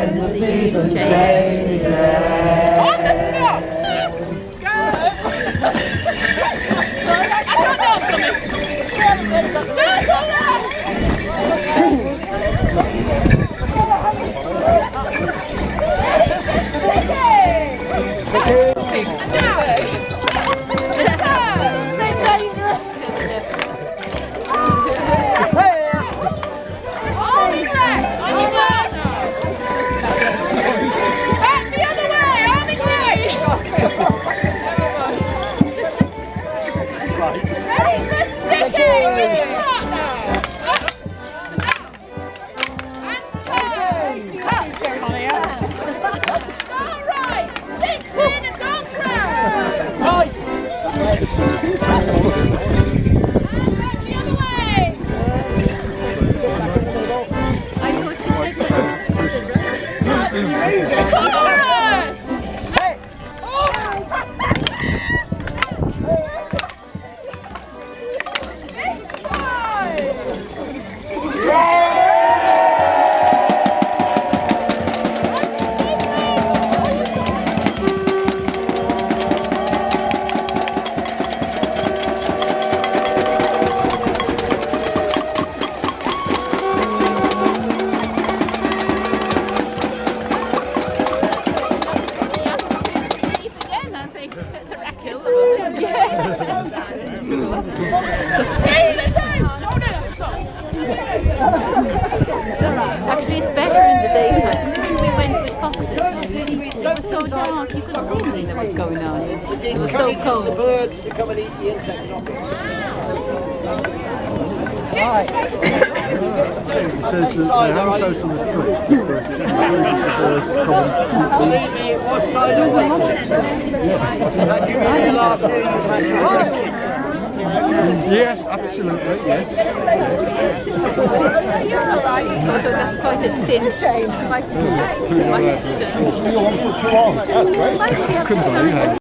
when the season changes. On the spot! Go! I can't dance on this. Circle Actually, it's better in the daytime. We went with foxes. It was so dark, you couldn't see anything that was going on. It was so cold. The birds to come and eat the insects off it. It says that they haven't chosen the trip because it Believe me, it was silent. That you really last year you had yes, absolutely, yes. So that's quite a thin change. Couldn't believe it.